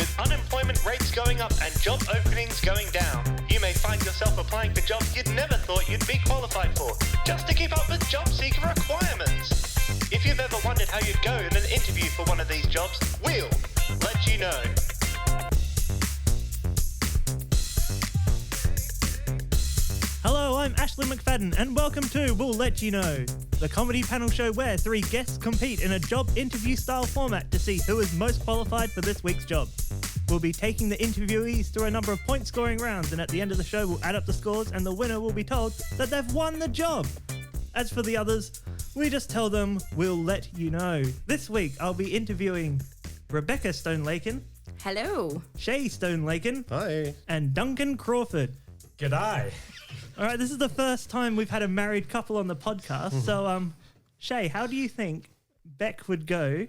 With unemployment rates going up and job openings going down, you may find yourself applying for jobs you'd never thought you'd be qualified for, just to keep up with job seeker requirements. If you've ever wondered how you'd go in an interview for one of these jobs, we'll let you know. Hello, I'm Ashleigh McFadden, and welcome to We'll Let You Know, the comedy panel show where three guests compete in a job interview-style format to see who is most qualified for this week's job. We'll be taking the interviewees through a number of point-scoring rounds, and at the end of the show, we'll add up the scores, and the winner will be told that they've won the job. As for the others, we just tell them we'll let you know. This week, I'll be interviewing Rebecca Stonelaikien, Hello. Shay Stonelaikien, Hi. and Duncan Crawford. G'day. All right, this is the first time we've had a married couple on the podcast. So, Shay, how do you think Beck would go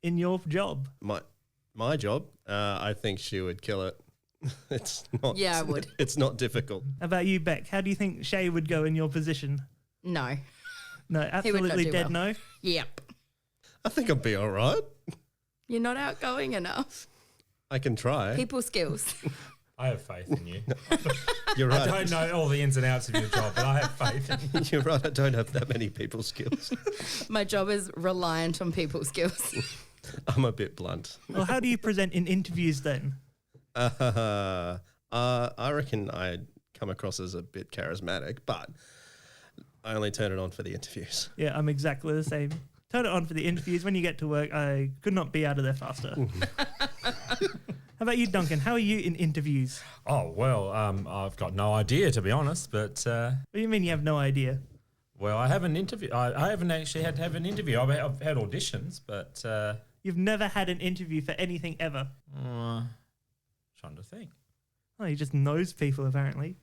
in your job? My job, I think she would kill it. It's not. Yeah, I would. It's not difficult. How about you, Beck? How do you think Shay would go in your position? No. No, absolutely do dead well. no. Yep. I think I'd be all right. You're not outgoing enough. I can try. People skills. I have faith in you. You're right. I don't know all the ins and outs of your job, but I have faith in you. You're right. I don't have that many people skills. My job is reliant on people skills. I'm a bit blunt. Well, how do you present in interviews then? I reckon I'd come across as a bit charismatic, but I only turn it on for the interviews. Yeah, I'm exactly the same. Turn it on for the interviews. When you get to work, I could not be out of there faster. How about you, Duncan? How are you in interviews? Oh, well, I've got no idea, to be honest, but, What do you mean you have no idea? well, I haven't I haven't actually had to have an interview. I've had auditions, but, You've never had an interview for anything ever. trying to think. Oh, he just knows people, apparently.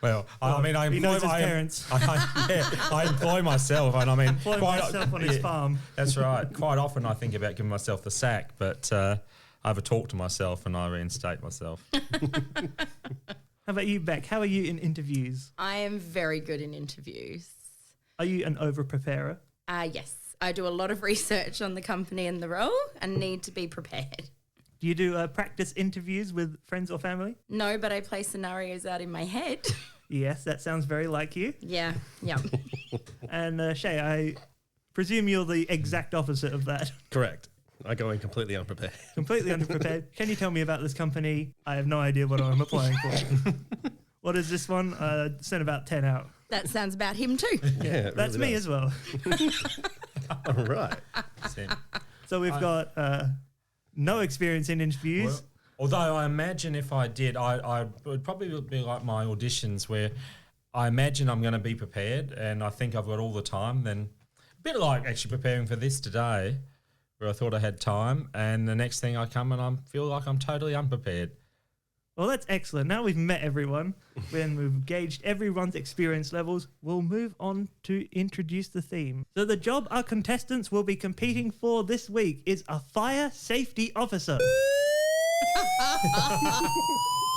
Well, I mean, I He employ knows his parents. I employ myself, and I mean, Employ myself on his farm. That's right. Quite often I think about giving myself the sack, but I have a talk to myself and I reinstate myself. How about you, Beck? How are you in interviews? I am very good in interviews. Are you an over-preparer? Yes. I do a lot of research on the company and the role and need to be prepared. Do you do practice interviews with friends or family? No, but I play scenarios out in my head. Yes, that sounds very like you. Yeah. And Shay, I presume you're the exact opposite of that. Correct. I go in completely unprepared. Completely underprepared. Can you tell me about this company? I have no idea what I'm applying for. What is this one? Sent about 10 out. That sounds about him too. Yeah, it That's really me does. as well. All right. So we've got no experience in interviews. Well, although I imagine if I did, I would probably be like my auditions where I imagine I'm going to be prepared and I think I've got all the time. Then a bit like actually preparing for this today where I thought I had time and the next thing I come and I feel like I'm totally unprepared. Well, that's excellent. Now we've met everyone, when we've gauged everyone's experience levels, we'll move on to introduce the theme. So the job our contestants will be competing for this week is a fire safety officer.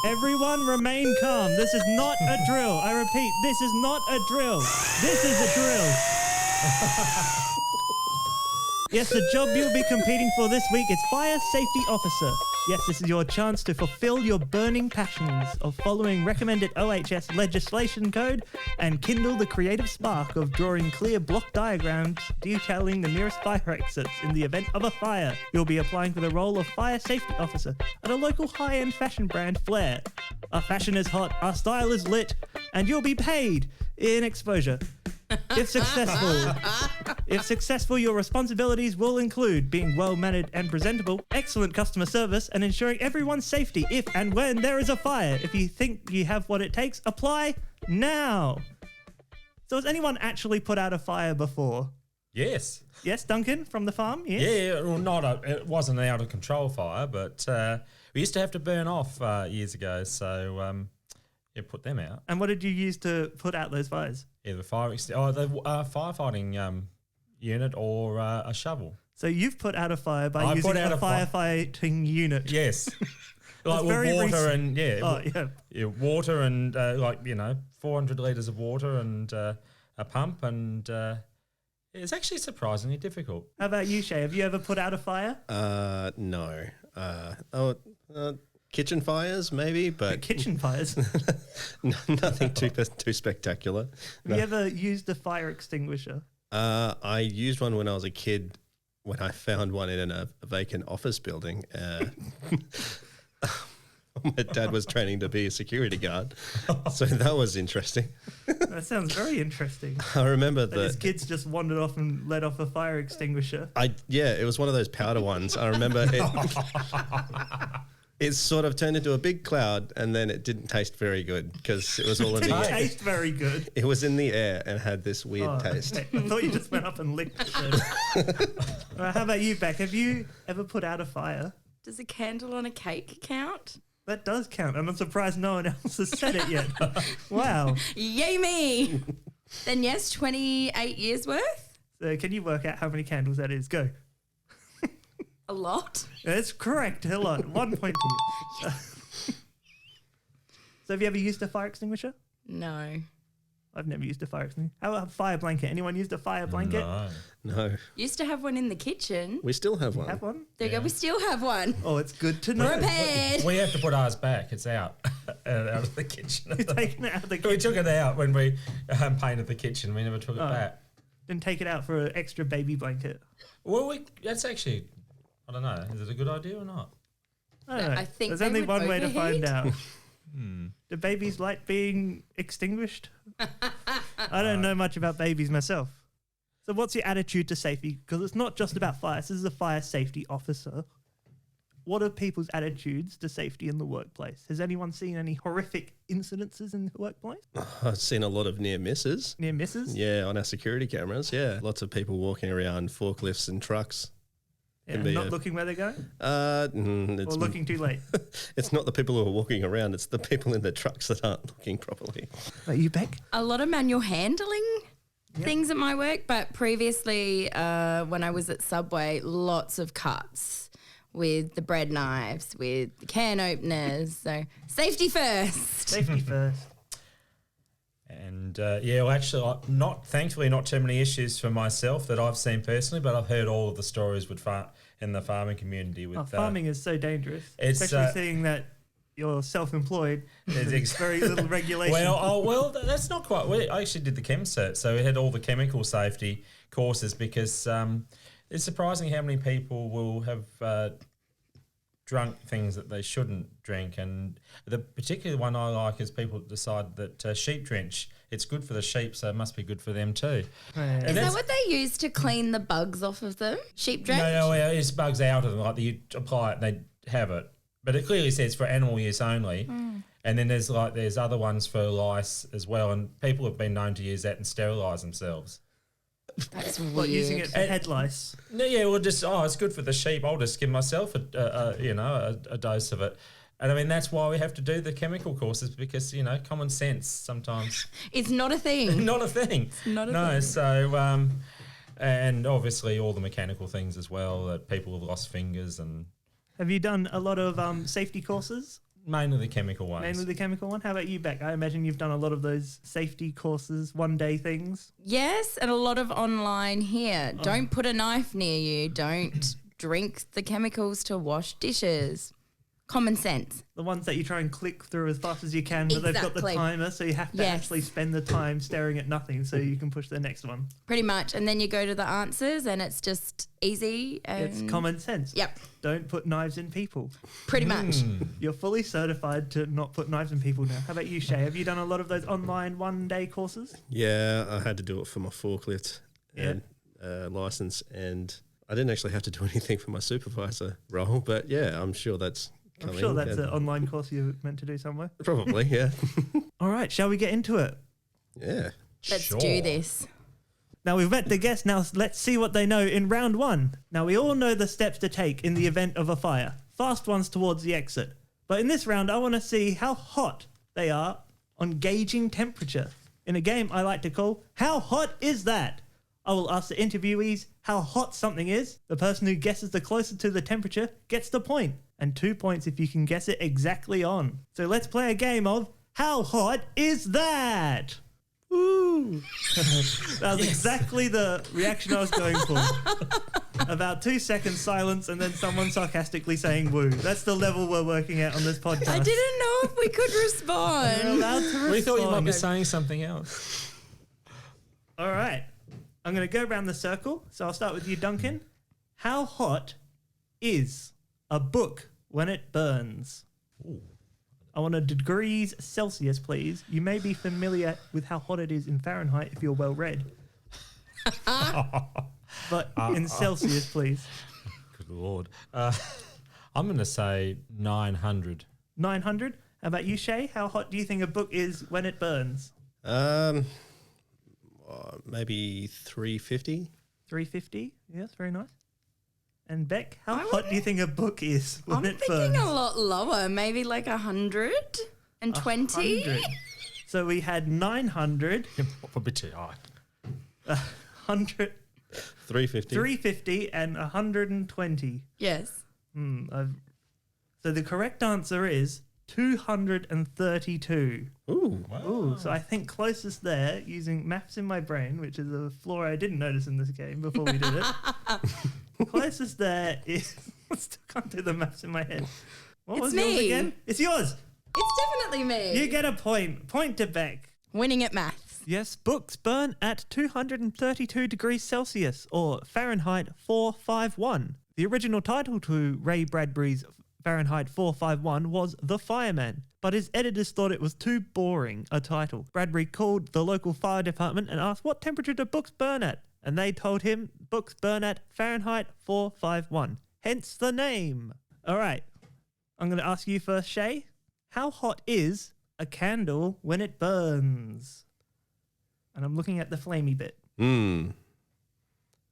Everyone remain calm. This is not a drill. I repeat, this is not a drill. This is a drill. Yes, the job you'll be competing for this week is fire safety officer. Yes, this is your chance to fulfill your burning passions of following recommended OHS legislation code and kindle the creative spark of drawing clear block diagrams detailing the nearest fire exits in the event of a fire. You'll be applying for the role of fire safety officer at a local high-end fashion brand, Flair. Our fashion is hot, our style is lit, and you'll be paid in exposure. If successful, your responsibilities will include being well-mannered and presentable, excellent customer service, and ensuring everyone's safety if and when there is a fire. If you think you have what it takes, apply now. So has anyone actually put out a fire before? Yes. Yes, Duncan, from the farm? Yes? Yeah, well, it wasn't an out-of-control fire, but we used to have to burn off years ago, so put them out. And what did you use to put out those fires? Either the firefighting unit or a shovel. So you've put out a fire by using a firefighting unit. Yes. Like with very water and, water and 400 litres of water and a pump and, It's actually surprisingly difficult. How about you, Shay? Have you ever put out a fire? No. Kitchen fires, maybe, but Kitchen fires. nothing too spectacular. Have you ever used a fire extinguisher? I used one when I was a kid when I found one in a vacant office building. My dad was training to be a security guard, so that was interesting. That sounds very interesting. I remember That his kids just wandered off and let off a fire extinguisher. It was one of those powder ones. I remember it. It sort of turned into a big cloud, and then it didn't taste very good because it was all in It the didn't air. taste very good. It was in the air and had this weird taste. Okay. I thought you just went up and licked it. How about you, Beck? Have you ever put out a fire? Does a candle on a cake count? That does count. I'm surprised no one else has said it yet. Wow. Yay me! Then yes, 28 years worth. So can you work out how many candles that is? Go. A lot. That's correct. Hold on. 1 point to you. So have you ever used a fire extinguisher? No. I've never used a fire extinguisher. How about a fire blanket? Anyone used a fire blanket? No, Used to have one in the kitchen. we still have one. Have one? There you go. We still have one. Oh, it's good to know. Prepared. We have to put ours back. It's out of the kitchen. You're taking it out of the We kitchen. took it out when we painted the kitchen. We never took it back. Then take it out for an extra baby blanket. Well, that's actually, I don't know. Is it a good idea or not? I don't know. I think There's they only would one way to find overheat. out. Do babies like being extinguished? I don't know much about babies myself. So what's your attitude to safety? Because it's not just about fire. This is a fire safety officer. What are people's attitudes to safety in the workplace? Has anyone seen any horrific incidences in the workplace? I've seen a lot of near misses. Near misses? Yeah, on our security cameras. Yeah, lots of people walking around forklifts and trucks. Yeah, Can be not a- looking where they're going? It's Or looking too late? It's not the people who are walking around; it's the people in the trucks that aren't looking properly. Are you Beck? A lot of manual handling things at my work, but previously when I was at Subway, lots of cuts with the bread knives, with the can openers. So safety first. Safety first. And well, actually, thankfully, not too many issues for myself that I've seen personally, but I've heard all of the stories with in the farming community. With Farming is so dangerous, it's, especially seeing that you're self-employed. There's very little regulation. Well, that's not quite. I actually did the chem cert, so we had all the chemical safety courses because it's surprising how many people will have drunk things that they shouldn't drink. And the particular one I like is people decide that sheep drench, it's good for the sheep, so it must be good for them too. Yeah. Is that what they use to clean the bugs off of them? Sheep drench? No, it's bugs out of them. Like you apply it, they have it. But it clearly says for animal use only. And then there's other ones for lice as well. And people have been known to use that and sterilise themselves. That's weird. What, using it for head lice? No, yeah, well, it's good for the sheep. I'll just give myself a dose of it. And I mean, that's why we have to do the chemical courses because, common sense sometimes. It's not a thing. Not a thing. Not a no, thing. so, and obviously all the mechanical things as well, that people have lost fingers and Have you done a lot of safety courses? mainly the chemical ones. Mainly the chemical one? How about you, Beck? I imagine you've done a lot of those safety courses, one-day things. Yes, and a lot of online here. Don't put a knife near you. Don't drink the chemicals to wash dishes. Common sense. The ones that you try and click through as fast as you can, but they've got the Exactly. timer, so you have to Yes. actually spend the time staring at nothing so you can push the next one. Pretty much. And then you go to the answers and it's just easy. And It's common sense. Yep, Don't put knives in people. pretty much. You're fully certified to not put knives in people now. How about you, Shay? Have you done a lot of those online one-day courses? Yeah, I had to do it for my forklift and license, and I didn't actually have to do anything for my supervisor role. But yeah, I'm sure that's coming. I'm sure that's Yeah. an online course you're meant to do somewhere. Probably, yeah. All right, shall we get into it? Yeah. Let's Sure. do this. Now we've met the guests, now let's see what they know in round one. Now we all know the steps to take in the event of a fire. Fast ones towards the exit. But in this round, I want to see how hot they are on gauging temperature. In a game I like to call, How Hot Is That? I will ask the interviewees how hot something is. The person who guesses the closer to the temperature gets the point. And 2 points if you can guess it exactly on. So let's play a game of How Hot Is That? Ooh. That was exactly the reaction I was going for. About 2 seconds silence and then someone sarcastically saying woo. That's the level we're working at on this podcast. I didn't know if we could respond. You're allowed to respond. We thought you might be saying something else. All right. I'm going to go around the circle. So I'll start with you, Duncan. How hot is a book when it burns? Ooh. I want a degrees Celsius, please. You may be familiar with how hot it is in Fahrenheit if you're well read. But in Celsius, please. Good Lord. I'm going to say 900. 900. How about you, Shay? How hot do you think a book is when it burns? Maybe 350. 350. Yes, very nice. And Beck, how hot do you think a book is when I'm it thinking burns? a lot lower, maybe like 120. 100. So we had 900, A bit too high. 100, 350. 350, and 120. Yes. So the correct answer is 232. Ooh. Wow. Ooh, so I think closest there, using maths in my brain, which is a flaw I didn't notice in this game before we did it. Closest there is... I still can't do the maths in my head. What It's was yours me. again? It's yours. It's definitely me. You get a point. Point to Beck. Winning at maths. Yes, books burn at 232 degrees Celsius or Fahrenheit 451. The original title to Ray Bradbury's Fahrenheit 451 was The Fireman, but his editors thought it was too boring a title. Bradbury called the local fire department and asked what temperature do books burn at, and they told him books burn at Fahrenheit 451, hence the name. All right, I'm going to ask you first, Shay. How hot is a candle when it burns? And I'm looking at the flamey bit.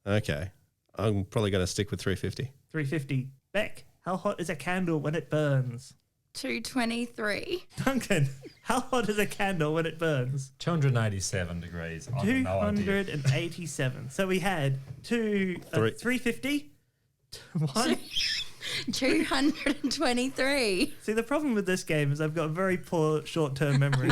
Okay. I'm probably going to stick with 350. 350. Beck, how hot is a candle when it burns? 223. Duncan, how hot is a candle when it burns? 287 degrees. I have no idea. 287. So we had 350. 1. 223. See, the problem with this game is I've got a very poor short-term memory.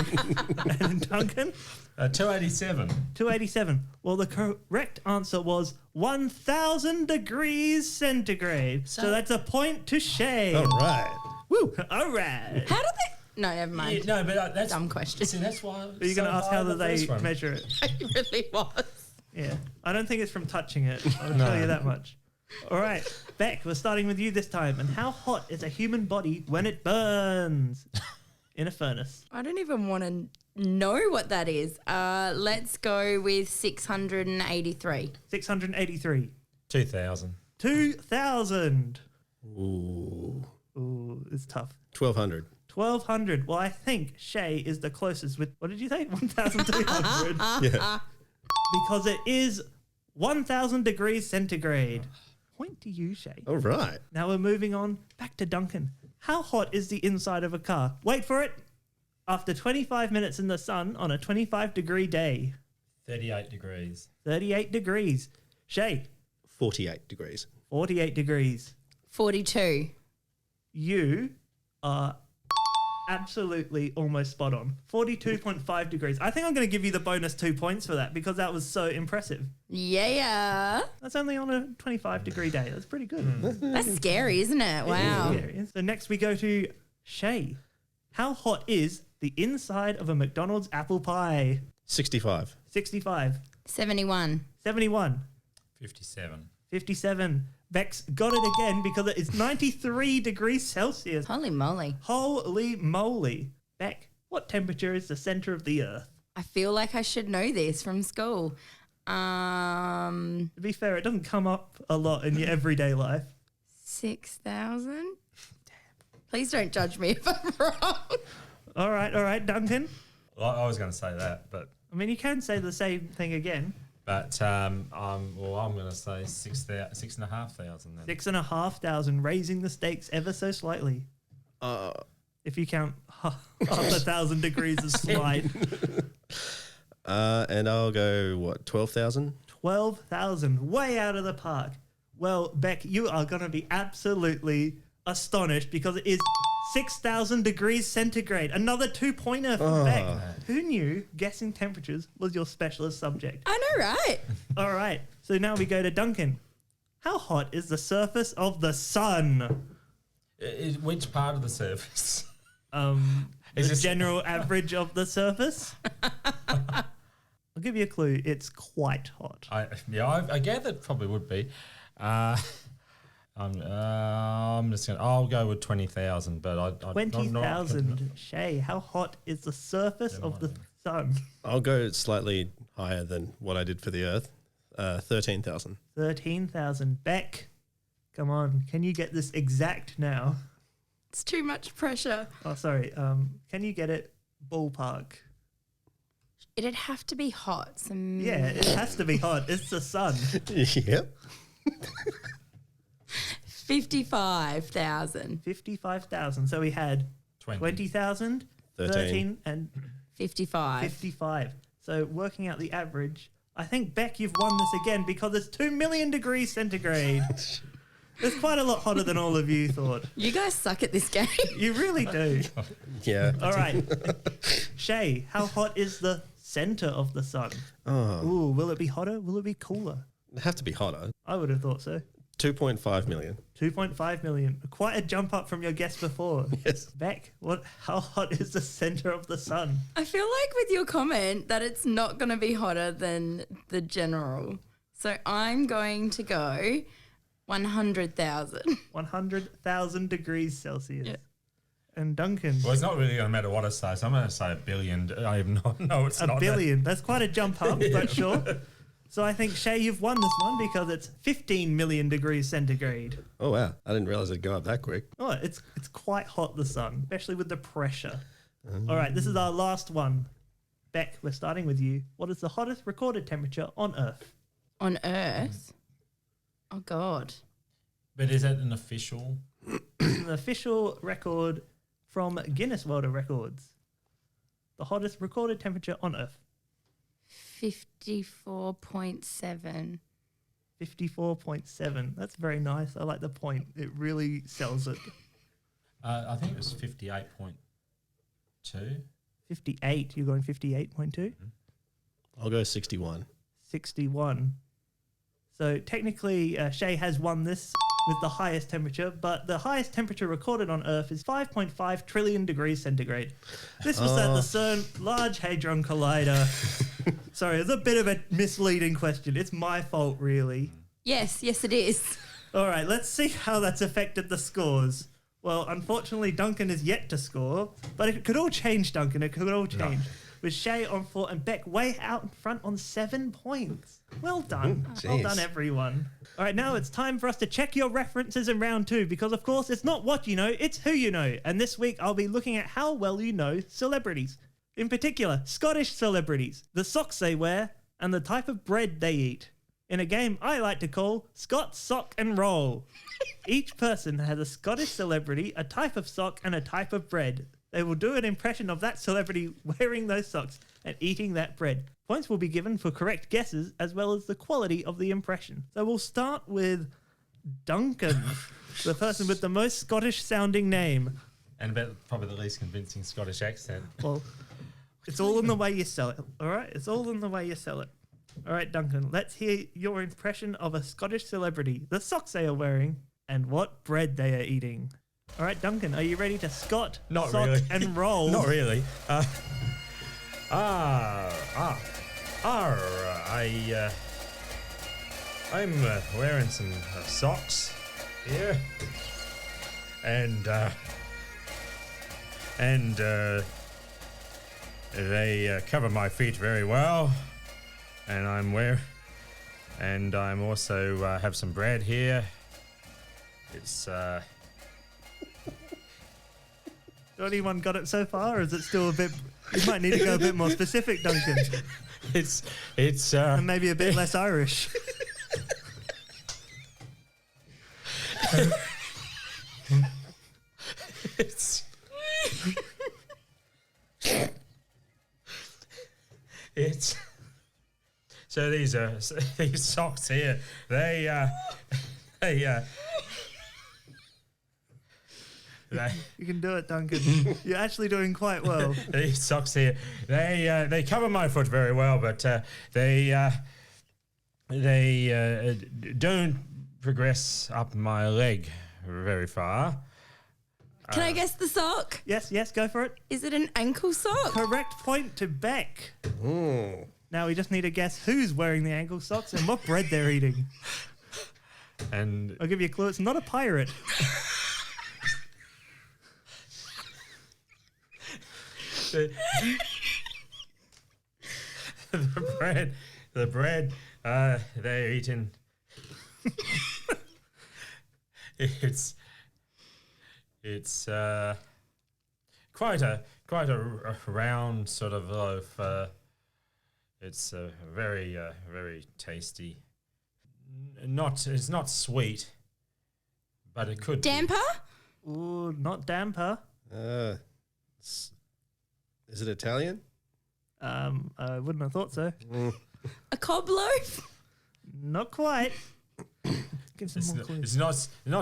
And Duncan? 287. 287. Well, the correct answer was 1,000 degrees centigrade. So that's a point to Shay. All right. Woo! All right. How did they... No, never mind. Yeah, no, but that's Dumb question. See, that's why. Are you going to ask how do they measure it? It really was. Yeah. I don't think it's from touching it. I'll tell you that much. All right. Beck, we're starting with you this time. And how hot is a human body when it burns in a furnace? I don't even want to know what that is. Let's go with 683. 683. 2,000. 2,000. Ooh. Ooh, it's tough. 1,200. 1,200. Well, I think Shay is the closest with, what did you say? 1,200. Yeah. Because it is 1,000 degrees centigrade. Point to you, Shay. All right. Now we're moving on back to Duncan. How hot is the inside of a car? Wait for it. After 25 minutes in the sun on a 25-degree day. 38 degrees. 38 degrees. Shay. 48 degrees. 48 degrees. 42. You are absolutely almost spot on. 42.5 degrees. I think I'm going to give you the bonus 2 points for that because that was so impressive. Yeah. That's only on a 25-degree day. That's pretty good. That's scary, isn't it? Wow. Yeah. So next we go to Shay. How hot is the inside of a McDonald's apple pie? 65. 65. 71. 71. 57. 57. Beck's got it again because it is 93 degrees Celsius. Holy moly. Holy moly. Beck, what temperature is the center of the Earth? I feel like I should know this from school. To be fair, it doesn't come up a lot in your everyday life. 6,000? Damn. Please don't judge me if I'm wrong. All right, Duncan. Well, I was going to say that, but I mean, you can say the same thing again. I'm going to say 6,500 then. 6,500, raising the stakes ever so slightly. If you count half 1,000 degrees as slight. And I'll go, 12,000? 12,000, way out of the park. Well, Beck, you are going to be absolutely astonished because it is 6,000 degrees centigrade. Another 2-pointer for Beck. Who knew guessing temperatures was your specialist subject? I know, right? All right. So now we go to Duncan. How hot is the surface of the sun? Which part of the surface? The this- general average of the surface. I'll give you a clue. It's quite hot. I gather it probably would be. I'm just gonna. I'll go with 20,000, but I 20,000. Shay, how hot is the surface of the sun? I'll go slightly higher than what I did for the Earth. 13,000. 13,000. Beck, come on. Can you get this exact now? It's too much pressure. Oh, sorry. Can you get it ballpark? It'd have to be hot. Yeah, it has to be hot. It's the sun. Yep. 55,000. 55,000. So we had 20,000, 13, and 55. 55. So working out the average, I think, Beck, you've won this again because it's 2 million degrees centigrade. It's quite a lot hotter than all of you thought. You guys suck at this game. You really do. Yeah. All right. Shay, how hot is the center of the sun? Oh, Ooh, will it be hotter? Will it be cooler? it'd have to be hotter. I would have thought so. 2.5 million. 2.5 million. Quite a jump up from your guess before. Yes. Beck, how hot is the center of the sun? I feel like with your comment that it's not going to be hotter than the general. So I'm going to go 100,000. 100,000 degrees Celsius. Yeah. And Duncan, Well, it's not really going to matter what I say, so I'm going to say 1 billion. I even know it's a not. billion. That's quite a jump up, but sure. So I think, Shay, you've won this one because it's 15 million degrees centigrade. Oh, wow. I didn't realize it'd go up that quick. Oh, it's quite hot, the sun, especially with the pressure. All right, this is our last one. Beck, we're starting with you. What is the hottest recorded temperature on Earth? On Earth? Oh, God. But is that an official? An official record from Guinness World of Records. The hottest recorded temperature on Earth. 54.7. 54.7. That's very nice. I like the point. It really sells it. I think it was 58.2. 58. You're going 58.2? I'll go 61. 61. So technically, Shay has won this with the highest temperature, but the highest temperature recorded on Earth is 5.5 trillion degrees centigrade. This was at the CERN Large Hadron Collider. Sorry, it's a bit of a misleading question. It's my fault, really. Yes, it is. All right, let's see how that's affected the scores. Well, unfortunately, Duncan is yet to score, but it could all change, Duncan. It could all change. With Shay on 4 and Beck way out in front on 7 points. Well done. Well done, everyone. All right, now it's time for us to check your references in round 2 because, of course, it's not what you know, it's who you know. And this week, I'll be looking at how well you know celebrities. In particular, Scottish celebrities, the socks they wear, and the type of bread they eat. In a game I like to call Scott, Sock and Roll. Each person has a Scottish celebrity, a type of sock, and a type of bread. They will do an impression of that celebrity wearing those socks and eating that bread. Points will be given for correct guesses as well as the quality of the impression. So we'll start with Duncan, the person with the most Scottish sounding name. And about probably the least convincing Scottish accent. Well, it's all in the way you sell it, all right? It's all in the way you sell it. All right, Duncan, let's hear your impression of a Scottish celebrity, the socks they are wearing, and what bread they are eating. All right, Duncan, are you ready to Scott, Not sock, really. and roll? Not really. I'm wearing some socks here, and they cover my feet very well, and I'm also have some bread here. It's Anyone got it so far, or is it still a bit... You might need to go a bit more specific, Duncan. it's And maybe a bit less Irish. it's so these socks here, they You can do it, Duncan. You're actually doing quite well. These socks here, they cover my foot very well, but they don't progress up my leg very far. Can I guess the sock? Yes, go for it. Is it an ankle sock? Correct point to Beck. Now we just need to guess who's wearing the ankle socks and what bread they're eating. And I'll give you a clue. It's not a pirate. the bread they're eating. It's quite a round sort of loaf. It's very tasty. It's not sweet, but it could be. Damper? Ooh, not damper. Is it Italian? I wouldn't have thought so. A cob loaf? Not quite. Give some more clues. It's not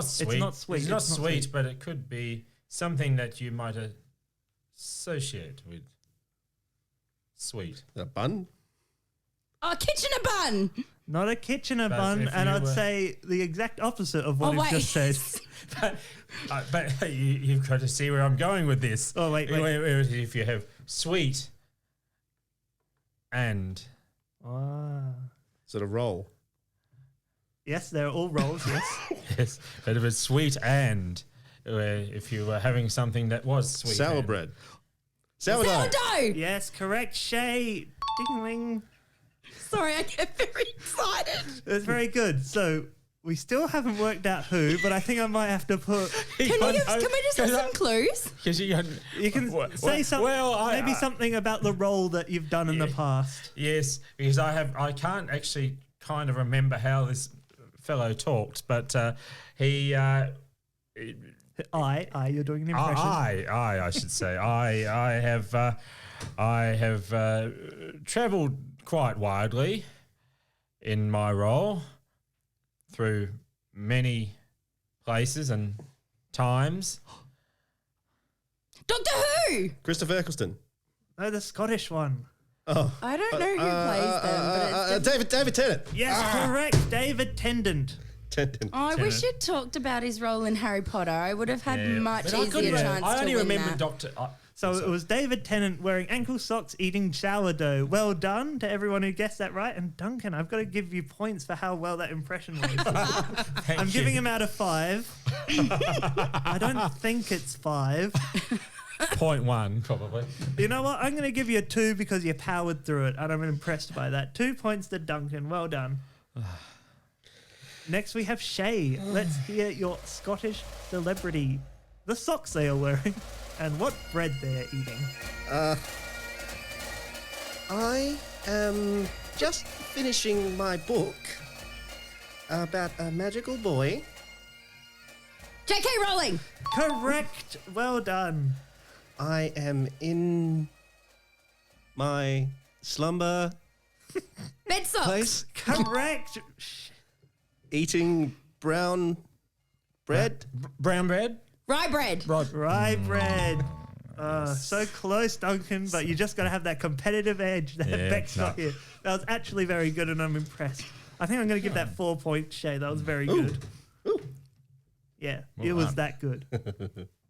sweet. It's not sweet. It's not sweet, but it could be something that you might associate with sweet. A bun? Oh, Kitchener bun. Not a Kitchener But bun, if and you I'd were- say the exact opposite of what Oh, you've wait. just said. But you've got to see where I'm going with this. Oh, wait. If you have sweet and Is it a roll? Yes, they're all rolls, yes. yes, but if it's sweet and if you were having something that was sweet, Sour and- bread. Sourdough. Sourdough. Yes, correct, Shay. Ding-ling. Sorry, I get very excited. That's very good. So we still haven't worked out who, but I think I might have to put... Can we just have some clues? Because You can say something, Well, maybe something about the role that you've done in the past. Yes, because I can't actually kind of remember how this fellow talked, but he. You're doing an impression. I should say. I have travelled quite widely in my role through many places and times. Doctor Who. Christopher Eccleston. No, the Scottish one. I don't know who plays them, but it's David Tennant. Yes, correct. David Tennant. Tennant. Oh, I wish you'd talked about his role in Harry Potter. I would have had much But I couldn't easier re- chance I to only win remember that. Doctor. So it was David Tennant wearing ankle socks, eating sourdough. Well done to everyone who guessed that right. And Duncan, I've got to give you points for how well that impression was. I'm giving him out of 5. I don't think it's 5. 0.1 probably. You know what? I'm going to give you a 2 because you powered through it, and I'm impressed by that. 2 points to Duncan. Well done. Next, we have Shay. Let's hear your Scottish celebrity, the socks they are wearing, and what bread they're eating. I am just finishing my book about a magical boy. J.K. Rowling. Correct. Well done. I am in my slumber Bed socks. place Correct. eating brown bread. Brown bread. Rye bread. Rye bread. So close, Duncan, but you just got to have that competitive edge that Yeah, Beck's got no. here. That was actually very good, and I'm impressed. I think I'm going to give that 4 points, Shay. That was very good. Ooh. Yeah, it was that good.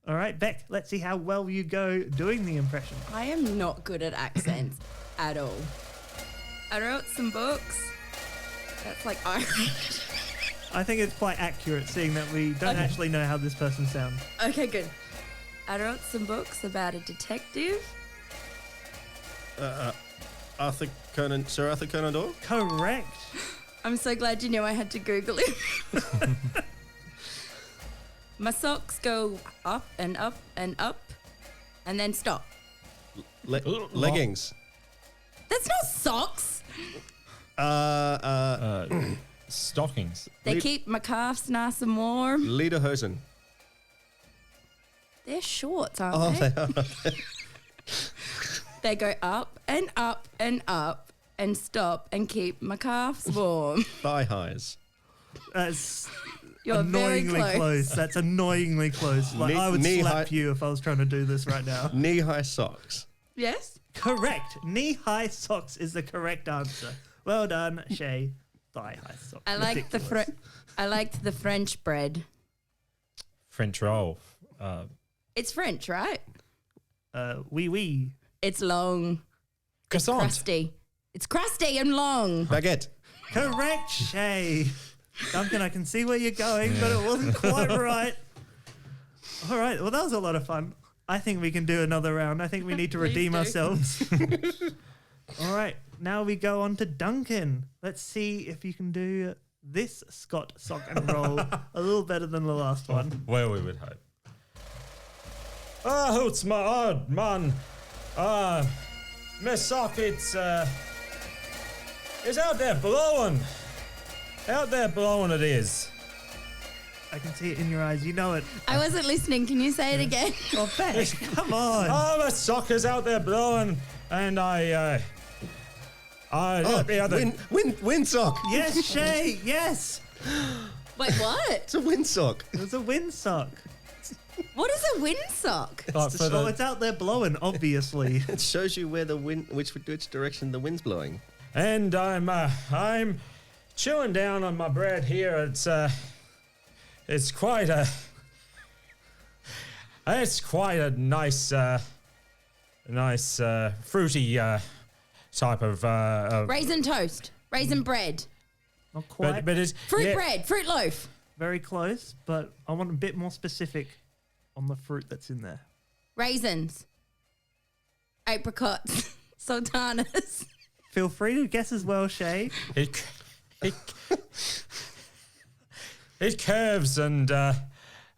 All right, Beck, let's see how well you go doing the impression. I am not good at accents at all. I wrote some books. That's like Irish. I think it's quite accurate, seeing that we don't actually know how this person sounds. Okay, good. I wrote some books about a detective. Sir Arthur Conan Doyle. Correct. I'm so glad you knew I had to Google it. My socks go up and up and up and then stop. Leggings. That's not socks. Stockings. They keep my calves nice and warm. Lederhosen. They're shorts, aren't they? They are. They go up and up and up and stop and keep my calves warm. Thigh highs. You're annoyingly very close. That's annoyingly close. Like I would slap you if I was trying to do this right now. Knee-high socks. Yes? Correct. Knee-high socks is the correct answer. Well done, Shay. Thigh-high socks. I liked the French bread. French roll. It's French, right? Oui. It's long. Croissant. Crusty. It's crusty and long. Baguette. Correct, Shay. Duncan, I can see where you're going, but it wasn't quite right. All right. Well, that was a lot of fun. I think we can do another round. I think we need to redeem ourselves. All right. Now we go on to Duncan. Let's see if you can do this Scott sock and roll a little better than the last one. Well, we would hope. It's my odd man. My sock, it's out there blowing. Out there blowing it is. I can see it in your eyes. You know it. I wasn't listening. Can you say it again? Oh, Beck, come on. My sock is out there blowing, and Windsock. Yes, Shay. Yes. Wait, what? It's a windsock. It was a windsock. What is a windsock? Oh, it's out there blowing, obviously. It shows you where the wind, which direction the wind's blowing. And I'm chewing down on my bread here. It's quite a nice fruity type of Raisin toast. Raisin bread. Not quite. but it's Fruit bread. Fruit loaf. Very close, but I want a bit more specific on the fruit that's in there. Raisins. Apricots. Sultanas. Feel free to guess as well, Shay. It curves and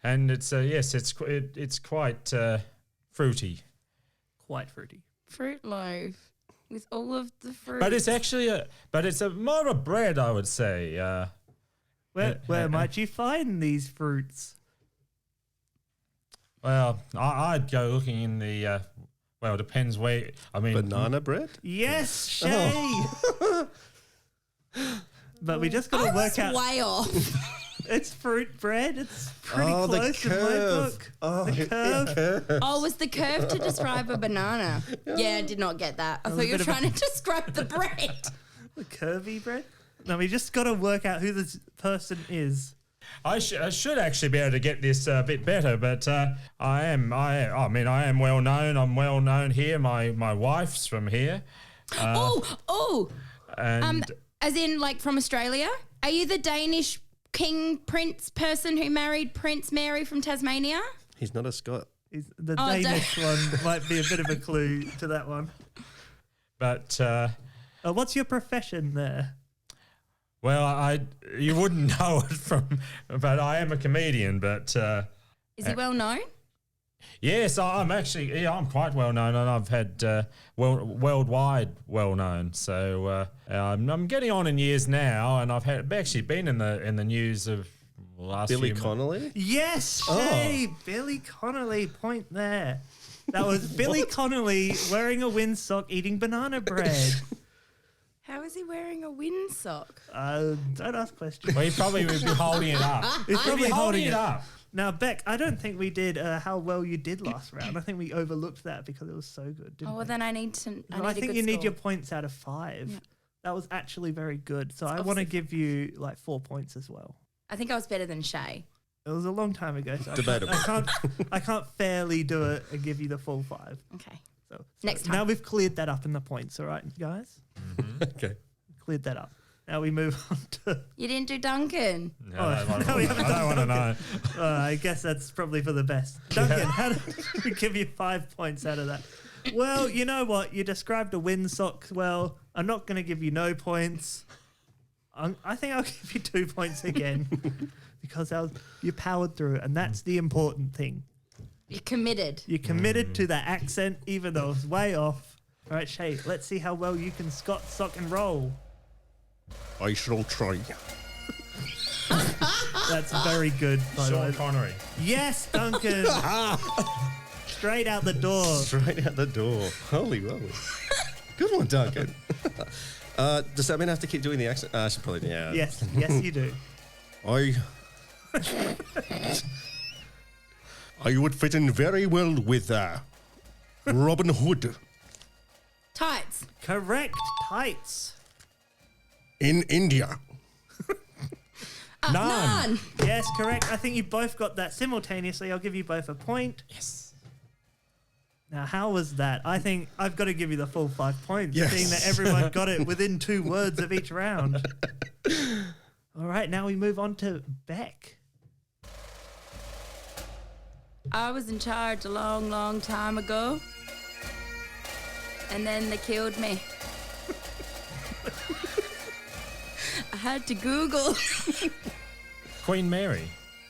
it's it's quite fruity. Quite fruity. Fruit loaf. With all of the fruit. But it's actually more of a bread, I would say. Where might you find these fruits? Well, I'd go looking in the. Well, it depends where. I mean, Banana bread? Yes, Shay. But we just got to work out. way off. It's fruit bread. It's pretty the close in my curve. book. The curve. Oh, was the curve to describe a banana? Yeah, I did not get that. I was thought a you were bit of trying to describe the bread. The curvy bread. No, we just got to work out who this person is. I should actually be able to get this a bit better, but I am well known. I'm well known here. My wife's from here. And As in, like, from Australia? Are you the Danish king prince person who married Prince Mary from Tasmania? He's not a Scot. The Danish one might be a bit of a clue to that one. but What's your profession there? well, you wouldn't know it but I am a comedian. But Is he well known? yes, I'm actually I'm quite well known, and I've had worldwide well known. So I'm getting on in years now, and I've actually been in the news of the last Billy few months. Connolly? Yes, Shay. Billy Connolly. Point there. That was Billy Connolly wearing a windsock eating banana bread. How is he wearing a windsock? Don't ask questions. Well, he probably would be holding it up. He's probably holding it up. Now, Beck, I don't think we did how well you did last round. I think we overlooked that because it was so good, didn't Oh, well, we? then I need to. I think you need your score. points out of 5. Yeah. That was actually very good. So I want to obviously give you like 4 points as well. I think I was better than Shay. It was a long time ago, so Debatable. I can't fairly do it and give you the full 5. Okay. So Next time. now we've cleared that up in the points, all right, guys? Okay. Cleared that up. Now we move on to. You didn't do Duncan. No, Oh, I no, we haven't don't want to know. I guess that's probably for the best. Duncan, how did we give you 5 points out of that? Well, you know what? You described a windsock well. I'm not going to give you no points. I think I'll give you 2 points again because you powered through, and that's the important thing. You're committed. You committed to that accent, even though it was way off. All right, Shay, let's see how well you can Scott, sock, and roll. I shall try. That's very good, by the Sean way. Connery. Yes, Duncan. Straight out the door. Straight out the door. Holy moly. Good one, Duncan. Does that mean I have to keep doing the accent? I should probably, yeah. Yes, you do. I I would fit in very well with Robin Hood Tights. Correct. Tights. in India. None. Yes, correct. I think you both got that simultaneously. I'll give you both a point. Yes. Now, how was that? I think I've got to give you the full 5 points, Yes. seeing that everyone got it within 2 words of each round. All right, now we move on to Beck. I was in charge a long, long time ago. And then they killed me. I had to Google. Queen Mary.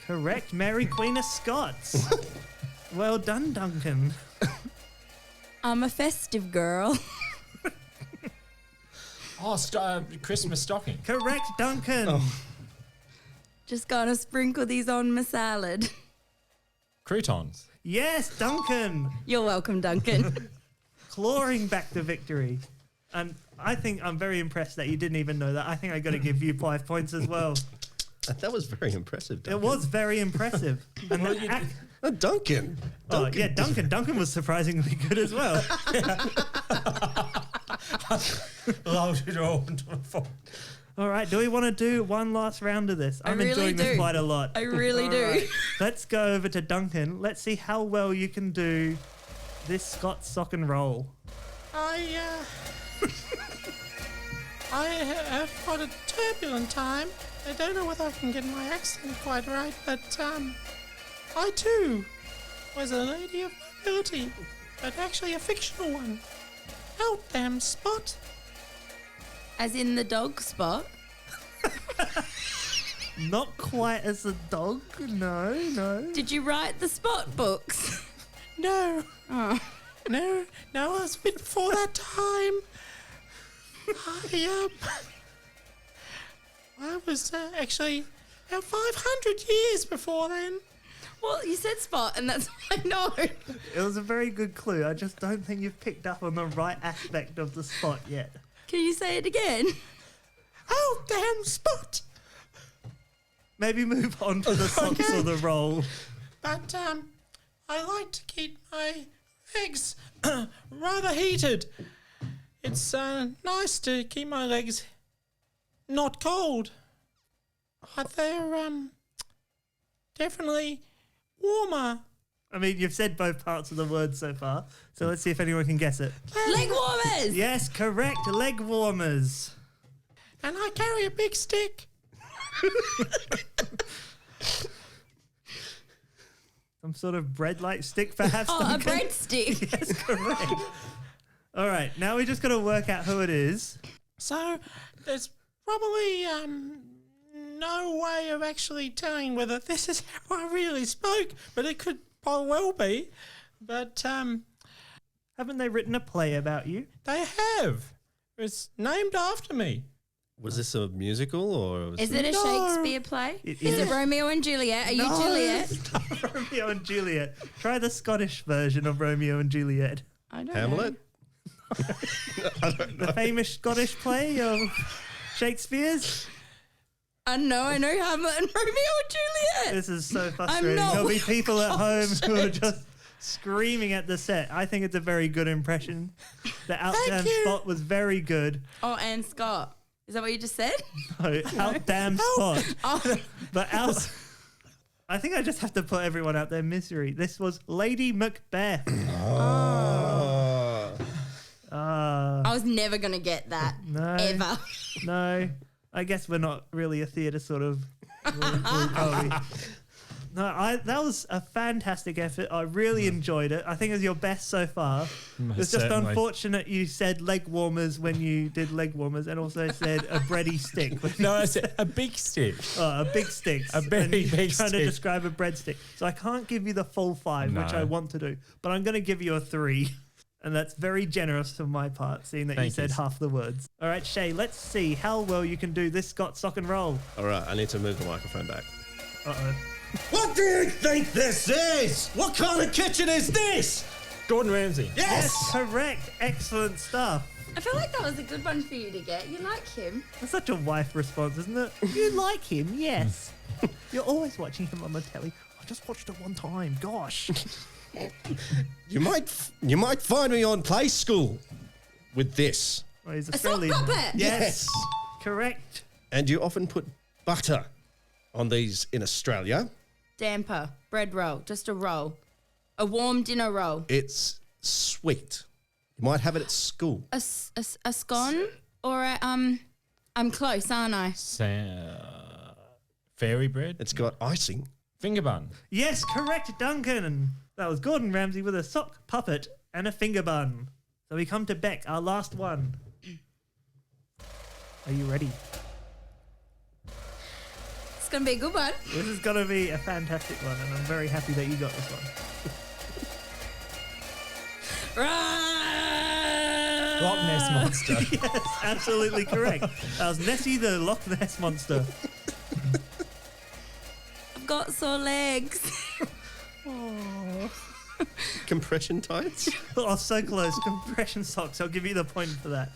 Correct. Mary, Queen of Scots. Well done, Duncan. I'm a festive girl. Oh, Christmas stocking. Correct, Duncan. Just gonna sprinkle these on my salad. Croutons. Yes, Duncan. You're welcome, Duncan. Clawing back the victory. And I think I'm very impressed that you didn't even know that. I think I got to give you 5 points as well. That was very impressive, It Duncan. was very impressive. And Duncan. oh, yeah, Duncan. Duncan was surprisingly good as well. Allowed it all into a fork. All right, do we want to do one last round of this? I'm really enjoying this do. quite a lot. I really do. Right, let's go over to Duncan. Let's see how well you can do this Scots sock and roll. I have had a turbulent time. I don't know whether I can get my accent quite right, but I too was a lady of nobility, but actually a fictional one. Out damn Spot. As in the dog spot. Not quite as a dog, no. Did you write the spot books? No, Oh. no, it was a bit before that time. I was actually about 500 years before then. Well, you said spot, and that's what I know. It was a very good clue. I just don't think you've picked up on the right aspect of the spot yet. Can you say it again? Oh, damn Spot! Maybe move on to the socks or the roll. But I like to keep my legs rather heated. It's nice to keep my legs not cold, but they're definitely warmer. I mean, you've said both parts of the word so far, so let's see if anyone can guess it. Leg warmers! Yes, correct. Leg warmers. And I carry a big stick. Some sort of bread-like stick, perhaps. Oh, a Duncan? breadstick. Yes, correct. All right, now we just got to work out who it is. So there's probably no way of actually telling whether this is how I really spoke, but it could well be. But Haven't they written a play about you? they have. It's named after me. Was this a musical or was Is it a No. Shakespeare play? It Is is. it Romeo and Juliet? Are you Juliet? Romeo and Juliet. Try the Scottish version of Romeo and Juliet. I don't Hamlet? The famous Scottish play of Shakespeare's. I know Hamlet and Romeo and Juliet. This is so frustrating. not There'll be people at home who are shit. just screaming at the set. I think it's a very good impression. The outdam you. spot was very good. Oh, and Scott. Is that what you just said? No, outdam spot. Oh, But I think I just have to put everyone out their misery. This was Lady Macbeth. I was never going to get that. No. Ever. No, I guess we're not really a theatre sort of. Are we? No, that was a fantastic effort. I really enjoyed it. I think it was your best so far. It's just certainly. unfortunate you said leg warmers when you did leg warmers and also said a bready stick. No, I said a big stick. Oh, a big stick. A very And you're big trying to stick. describe a breadstick. So I can't give you the full 5, which No. I want to do. But I'm going to give you a 3. And that's very generous on my part, seeing that you Thank said you. half the words. All right, Shay, let's see how well you can do this Scott sock and roll. All right, I need to move the microphone back. Uh-oh. What do you think this is? What kind of kitchen is this? Gordon Ramsay. Yes, correct. Excellent stuff. I feel like that was a good one for you to get. You like him. That's such a wife response, isn't it? You like him, yes. You're always watching him on the telly. I just watched it one time. Gosh. You might find me on Play School with this. Oh, he's A sock Australian. puppet. Yes. Correct. And you often put butter on these in Australia. Damper, bread roll, just a roll. A warm dinner roll. It's sweet. You might have it at school. A scone or a, I'm close, aren't I? Fairy bread? It's got icing. Finger bun. Yes, correct, Duncan. That was Gordon Ramsay with a sock puppet and a finger bun. So we come to Beck, our last one. Are you ready? It's going to be a good one. This is going to be a fantastic one, and I'm very happy that you got this one. Loch Ness Monster. Yes, absolutely correct. That was Nessie the Loch Ness Monster. I've got sore legs. Compression tights. Oh, so close. Compression socks. I'll give you the point for that.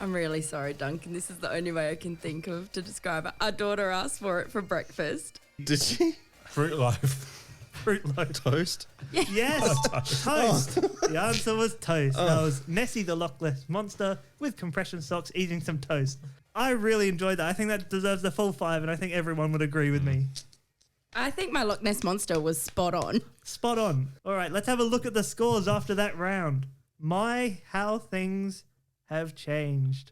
I'm really sorry, Duncan. This is the only way I can think of to describe it. Our daughter asked for it for breakfast. Did she? Fruit loaf. Fruit loaf. Toast. Yes, toast. The answer was toast. That was Nessie the Loch Ness Monster with compression socks eating some toast. I really enjoyed that. I think that deserves the full 5, and I think everyone would agree with me. I think my Loch Ness Monster was spot on. Spot on. All right, let's have a look at the scores after that round. How things have changed.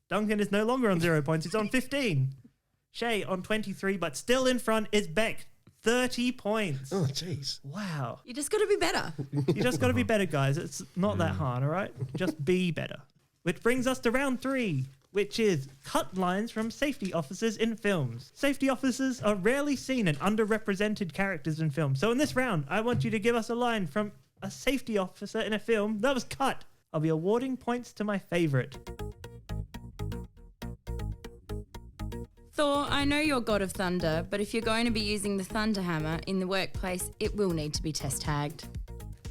Duncan is no longer on 0 points. He's on 15. Shay on 23, but still in front is Beck. 30 points. Oh, jeez. Wow. You just got to be better. You just got to be better, guys. It's not that hard, all right? Just be better. Which brings us to round 3, which is cut lines from safety officers in films. Safety officers are rarely seen and underrepresented characters in films. So in this round, I want you to give us a line from a safety officer in a film that was cut. I'll be awarding points to my favourite. Thor, I know you're God of Thunder, but if you're going to be using the Thunder Hammer in the workplace, it will need to be test tagged.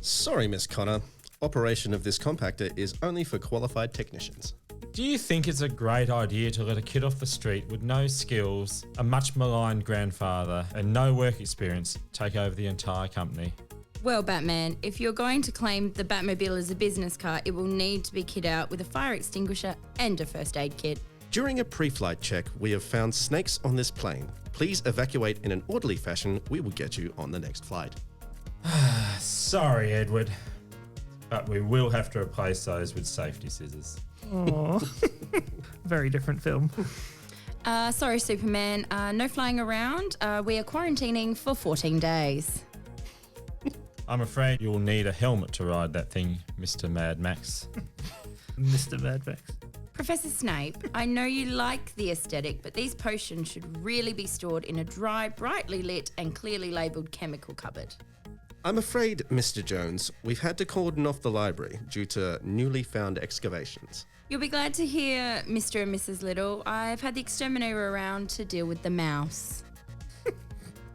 Sorry, Miss Connor. Operation of this compactor is only for qualified technicians. Do you think it's a great idea to let a kid off the street with no skills, a much maligned grandfather, and no work experience take over the entire company? Well, Batman, if you're going to claim the Batmobile as a business car, it will need to be kitted out with a fire extinguisher and a first aid kit. During a pre-flight check, we have found snakes on this plane. Please evacuate in an orderly fashion. We will get you on the next flight. Sorry, Edward, but we will have to replace those with safety scissors. Oh, very different film. Sorry, Superman, no flying around. We are quarantining for 14 days. I'm afraid you'll need a helmet to ride that thing, Mr. Mad Max. Mr. Mad Max. Professor Snape, I know you like the aesthetic, but these potions should really be stored in a dry, brightly lit and clearly labelled chemical cupboard. I'm afraid, Mr. Jones, we've had to cordon off the library due to newly found excavations. You'll be glad to hear, Mr. and Mrs. Little, I've had the exterminator around to deal with the mouse.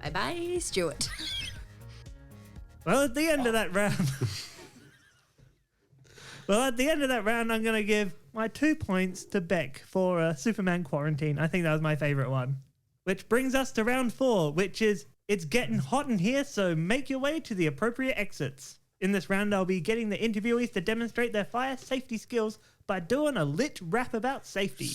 Bye-bye, Stuart. Well, at the end of that round, I'm going to give my 2 points to Beck for Superman Quarantine. I think that was my favourite one. Which brings us to round 4, which is it's getting hot in here, so make your way to the appropriate exits. In this round, I'll be getting the interviewees to demonstrate their fire safety skills by doing a lit rap about safety.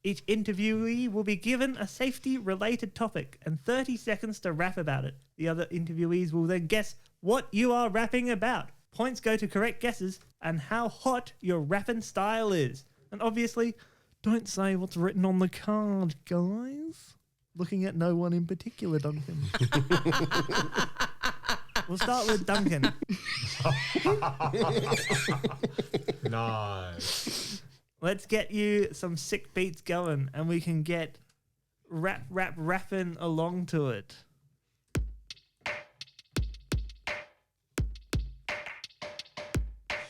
Each interviewee will be given a safety-related topic and 30 seconds to rap about it. The other interviewees will then guess what you are rapping about. Points go to correct guesses and how hot your rapping style is. And obviously, don't say what's written on the card, guys. Looking at no one in particular, Duncan. We'll start with Duncan. Nice. Let's get you some sick beats going and we can get rapping along to it.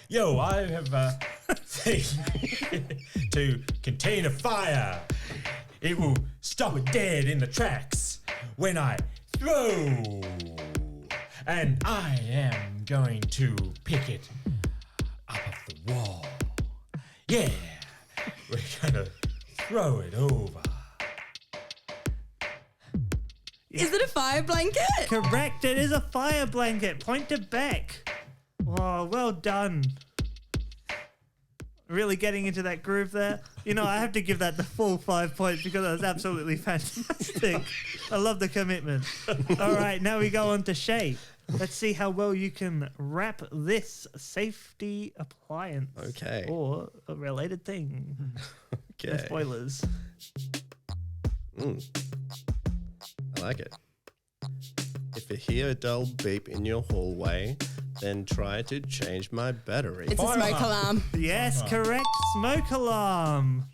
Yo, I have a thing to contain a fire. It will stop it dead in the tracks when I throw. And I am going to pick it up off the wall. Yeah, we're gonna throw it over. Is it a fire blanket? Correct. It is a fire blanket. Point to Beck. Oh, well done. Really getting into that groove there. You know, I have to give that the full 5 points because that was absolutely fantastic. I love the commitment. All right, now we go on to Shay. Let's see how well you can wrap this safety appliance. Okay. Or a related thing. Okay. No spoilers. I like it. If you hear a dull beep in your hallway, then try to change my battery. It's a smoke alarm. Yes, correct. Smoke alarm.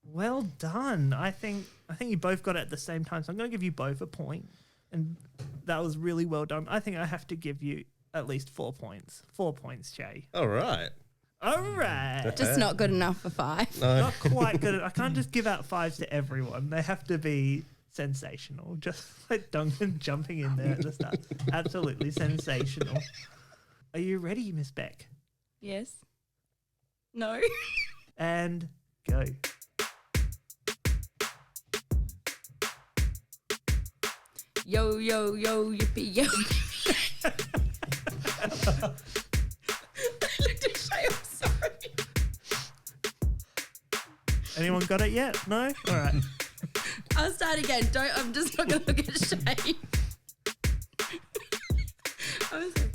Well done. I think you both got it at the same time, so I'm going to give you both a point. And that was really well done. I think I have to give you at least 4 points. 4 points, Shay. All right. All right. Just not good enough for 5. Not quite good. I can't just give out 5s to everyone. They have to be sensational. Just like Duncan jumping in there at the start. Absolutely sensational. Are you ready, Miss Beck? Yes. No. And go. Yo, yo, yo, yippee, yo. I looked at Shay, I'm sorry. Anyone got it yet? No? All right. I'll start again. I'm just not going to look at Shay. I'm sorry.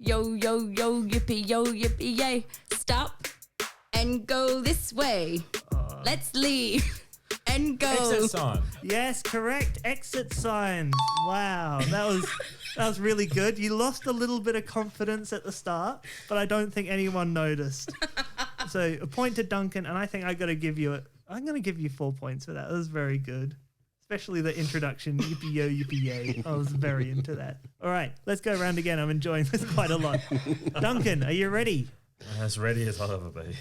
Yo, yo, yo, yippee, yay. Stop and go this way. Let's leave and go. Exit sign. Yes, correct. Exit signs. Wow, that was really good. You lost a little bit of confidence at the start, but I don't think anyone noticed. So a point to Duncan, and I think I'm going to give you 4 points for that. That was very good. Especially the introduction, yippee-yo, yippee-yay. I was very into that. All right, let's go around again. I'm enjoying this quite a lot. Duncan, are you ready? As ready as I'll ever be.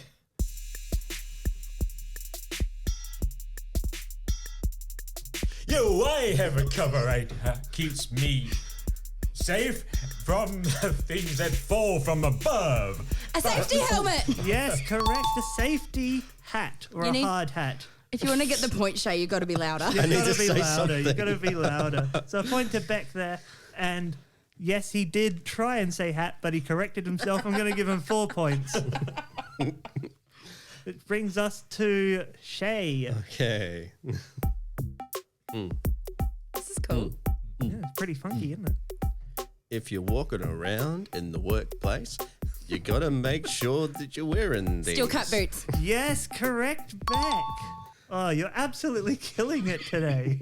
Yo, I have a carburetor that keeps me safe from the things that fall from above. A safety helmet. Yes, correct. A safety hat or You a need- hard hat. If you want to get the point, Shay, you've got to be louder. You've need got to to be say louder. You've something. got to be louder. So a point to Beck there. And yes, he did try and say hat, but he corrected himself. I'm going to give him 4 points. It brings us to Shay. Okay. This is cool. Yeah, it's pretty funky, isn't it? If you're walking around in the workplace, you got to make sure that you're wearing these. Steel cut boots. Yes, correct, Beck. Oh, you're absolutely killing it today.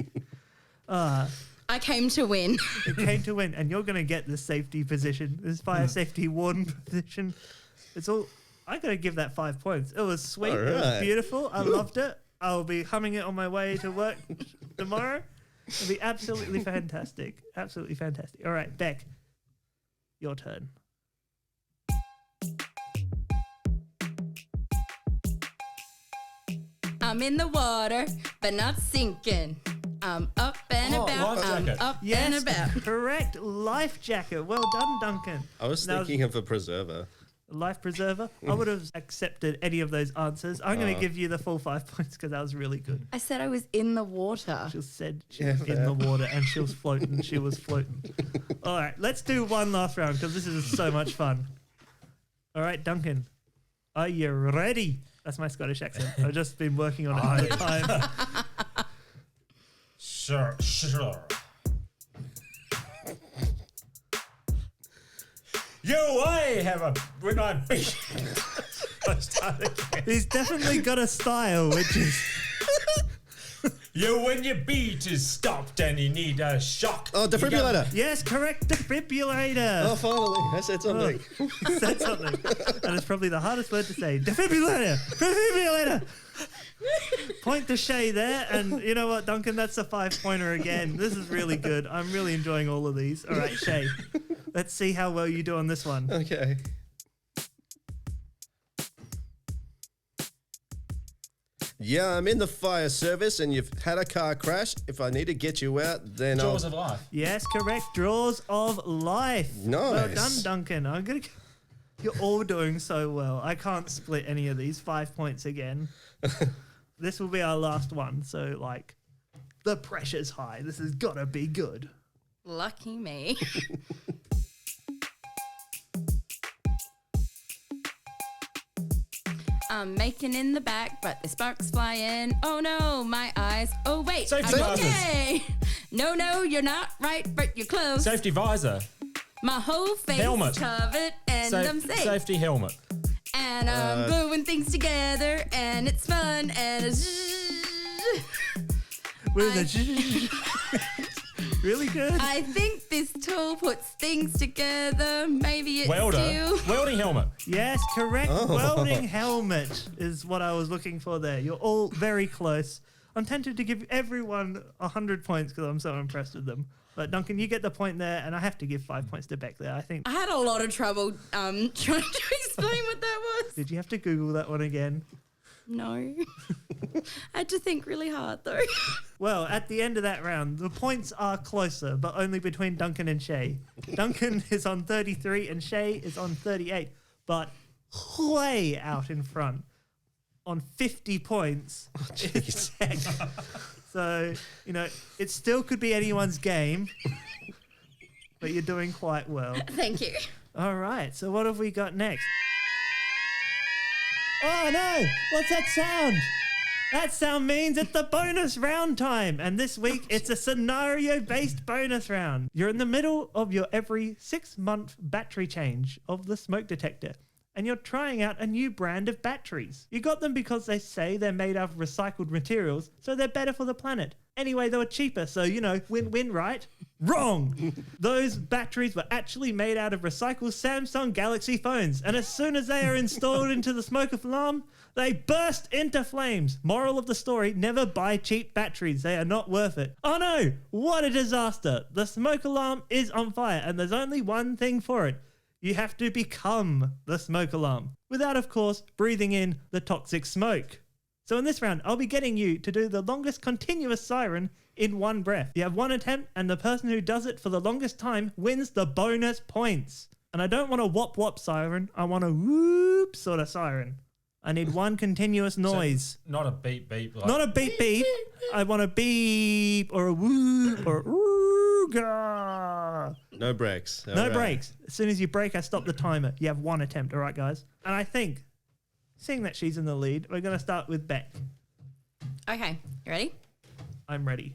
I came to win. It came to win, and you're going to get this safety position, this fire safety warden position. It's all. I got to give that 5 points. It was sweet. All It was right. beautiful. I loved it. I'll be humming it on my way to work tomorrow. It'll be absolutely fantastic. Absolutely fantastic. All right, Beck, your turn. I'm in the water, but not sinking. I'm up and Oh, about. life I'm jacket. up and Yes, about. correct. Life jacket. Well done, Duncan. I was Now- thinking of a preserver. Life preserver. I would have accepted any of those answers. I'm going to give you the full 5 points because that was really good. I said I was in the water. She said she was in the water and she was floating. She was floating. All right, let's do one last round because this is so much fun. All right, Duncan, are you ready? That's my Scottish accent. I've just been working on it all the time. Sure. Yo, I have a when I beat. I start again. He's definitely got a style, which is Yo, when your beat is stopped and you need a shock. Oh, defibrillator. yes, correct defibrillator. Oh, finally. I said something. Said something, and it's probably the hardest word to say. Defibrillator, defibrillator. Point to Shay there, and you know what, Duncan? That's a 5-pointer again. This is really good. I'm really enjoying all of these. All right, Shay, let's see how well you do on this one. Okay. Yeah, I'm in the fire service and you've had a car crash. If I need to get you out, then Jaws I'll... of life. Yes, correct. Draws of life. Well Nice. done, Duncan. I'm gonna. You're all doing so well. I can't split any of these. 5 points again. This will be our last one, so like the pressure's high. This has got to be good. Lucky me. I'm making in the back, but the sparks flying. Oh no, my eyes. Oh wait, Safety I'm visors. okay. No, you're not right, but you're close. Safety visor. My whole face Helmet. covered, and I'm safe. Safety helmet. And I'm gluing things together, and it's fun, and it's With a really good. I think this tool puts things together. Maybe it's Welder. you. Welding helmet. Yes, correct. Welding helmet is what I was looking for there. You're all very close. I'm tempted to give everyone 100 points because I'm so impressed with them. But Duncan, you get the point there, and I have to give 5 points to Beck there. I think. I had a lot of trouble trying to explain what that was. Did you have to Google that one again? No. I had to think really hard though. Well, at the end of that round, the points are closer, but only between Duncan and Shay. Duncan is on 33 and Shay is on 38, but way out in front on 50 points. It's Beck. So, you know, it still could be anyone's game, but you're doing quite well. Thank you. All right, so what have we got next? Oh no! What's that sound? That sound means it's the bonus round time. And this week it's a scenario-based bonus round. You're in the middle of your every 6-month battery change of the smoke detector. And you're trying out a new brand of batteries. You got them because they say they're made out of recycled materials, so they're better for the planet. Anyway, they were cheaper, so, you know, win-win, right? Wrong! Those batteries were actually made out of recycled Samsung Galaxy phones, and as soon as they are installed into the smoke alarm, they burst into flames. Moral of the story, never buy cheap batteries. They are not worth it. Oh no! What a disaster! The smoke alarm is on fire, and there's only one thing for it. You have to become the smoke alarm, without, of course, breathing in the toxic smoke. So in this round, I'll be getting you to do the longest continuous siren in one breath. You have one attempt, and the person who does it for the longest time wins the bonus points. And I don't want a whop whop siren, I want a whoop sort of siren. I need one continuous noise. So not a beep beep. Like Not a beep beep. I want a beep or a whoop or a ooga. No breaks. No breaks. As soon as you break, I stop the timer. You have one attempt, all right, guys? And I think, seeing that she's in the lead, we're going to start with Beck. Okay, you ready? I'm ready.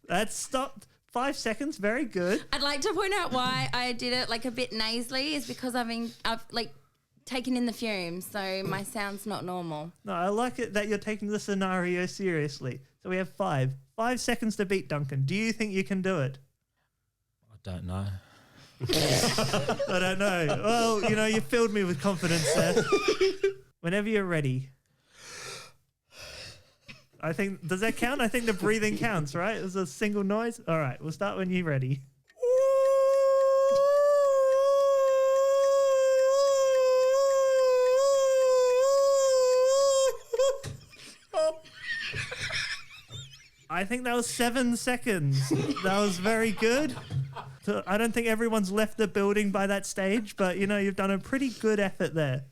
That's stopped. 5 seconds. Very good. I'd like to point out why I did it like a bit nasally is because I've like taken in the fumes, so my sound's not normal. No, I like it that you're taking the scenario seriously. So we have 5 seconds to beat Duncan. Do you think you can do it? I don't know. I don't know. Well, you know, you filled me with confidence there. Whenever you're ready. I think, does that count? I think the breathing counts, right? It's a single noise. All right, we'll start when you're ready. I think that was 7 seconds. That was very good. So I don't think everyone's left the building by that stage, but, you know, you've done a pretty good effort there.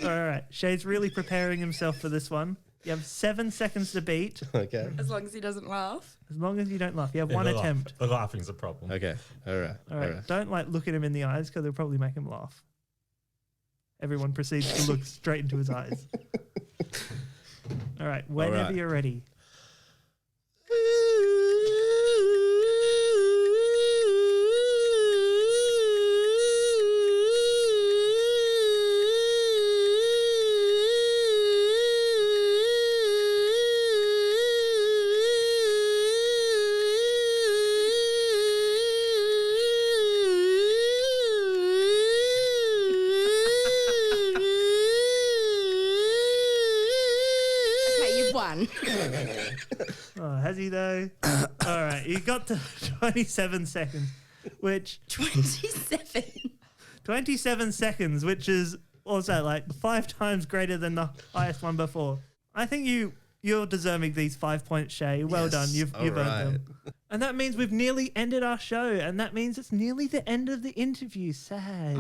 All right, Shay's really preparing himself for this one. You have 7 seconds to beat. Okay. As long as he doesn't laugh. As long as you don't laugh. You have one attempt. The laughing's a problem. Okay. All right. All right. Don't look at him in the eyes because it'll probably make him laugh. Everyone proceeds to look straight into his eyes. All right. Whenever you're ready. Oh, has he though? All right, you got to 27 seconds, which 27 seconds, which is also like 5 times greater than the highest one before. I think you You're deserving these 5 points, Shay. Well done. You've earned them. And that means we've nearly ended our show, and that means it's nearly the end of the interview. Sad.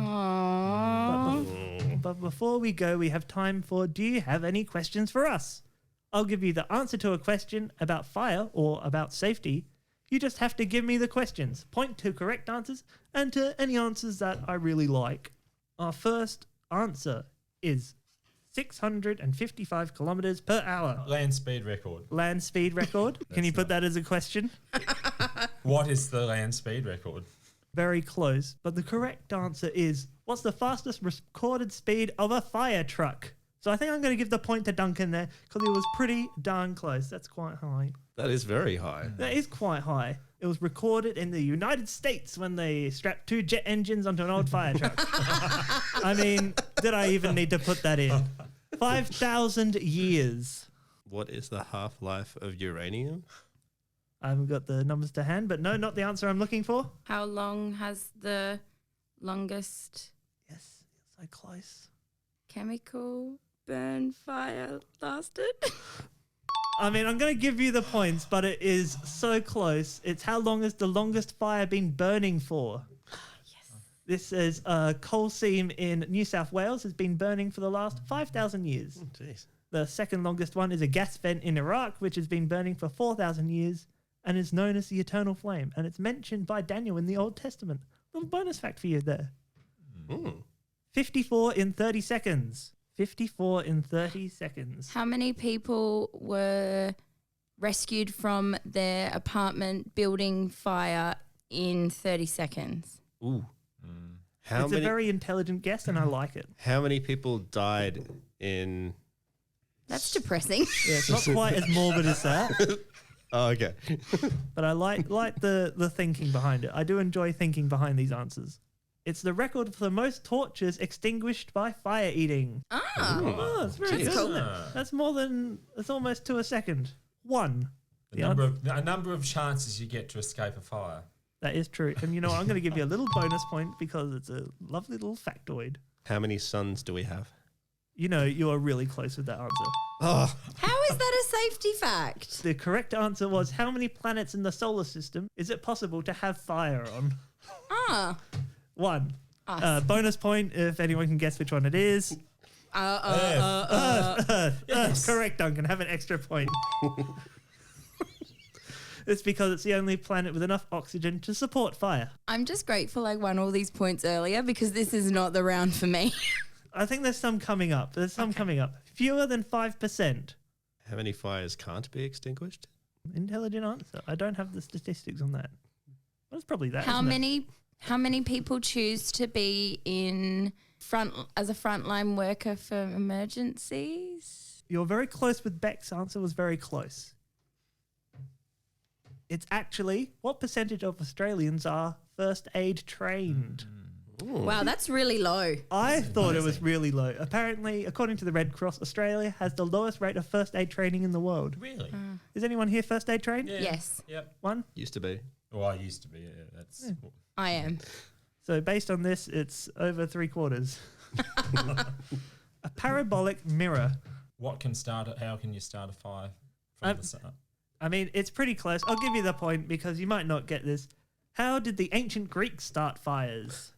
But before we go, we have time for, do you have any questions for us? I'll give you the answer to a question about fire or about safety. You just have to give me the questions, point to correct answers, and to any answers that I really like. Our first answer is 655 kilometers per hour. Land speed record. Land speed record. Can you put that as a question? What is the land speed record? Very close. But the correct answer is, what's the fastest recorded speed of a fire truck? So I think I'm going to give the point to Duncan there because it was pretty darn close. That's quite high. That is very high. That is quite high. It was recorded in the United States when they strapped 2 jet engines onto an old fire truck. I mean, did I even need to put that in? 5,000 years. What is the half-life of uranium? I haven't got the numbers to hand, but no, not the answer I'm looking for. How long has the longest Yes, so close. chemical burn fire lasted? I mean, I'm going to give you the points, but it is so close. It's how long has the longest fire been burning for? Yes. This is a coal seam in New South Wales. Has been burning for the last 5,000 years. Jeez. The second longest one is a gas vent in Iraq, which has been burning for 4,000 years and is known as the eternal flame. And it's mentioned by Daniel in the Old Testament. Little bonus fact for you there. 54 in 30 seconds. 54 in 30 seconds. How many people were rescued from their apartment building fire in 30 seconds? Ooh. It's a very intelligent guess, and I like it. How many people died in... That's depressing. Yeah, it's not quite as morbid as that, Oh, okay. but I like the thinking behind it. I do enjoy thinking behind these answers. It's the record for the most torches extinguished by fire eating. Oh, it's very good, isn't it? That's more than, it's almost to a second. 1. A number of chances you get to escape a fire. That is true. And you know what? I'm going to give you a little bonus point because it's a lovely little factoid. How many suns do we have? You know, you are really close with that answer. Oh, How is that a safety fact? The correct answer was, how many planets in the solar system is it possible to have fire on? 1. Us. Bonus point if anyone can guess which one it is. Earth. Correct, Duncan. Have an extra point. It's because it's the only planet with enough oxygen to support fire. I'm just grateful I won all these points earlier because this is not the round for me. I think there's some coming up. Coming up. Fewer than 5%. how many fires can't be extinguished? Intelligent answer. I don't have the statistics on that. Well, it's probably that. How isn't it? many people choose to be as a frontline worker for emergencies? You're very close with Beck's answer was very close. It's actually, what percentage of Australians are first aid trained? Wow, that's really low. I thought it was really low. Apparently, according to the Red Cross, Australia has the lowest rate of first aid training in the world. Really? Is anyone here first aid trained? Yeah. Yes. Yep. One? Used to be. Well, I used to be. Yeah, that's. I am. So based on this, it's over 3/4. A parabolic mirror. What can start it? How can you start a fire from the start? I mean, it's pretty close. I'll give you the point because you might not get this. How did the ancient Greeks start fires?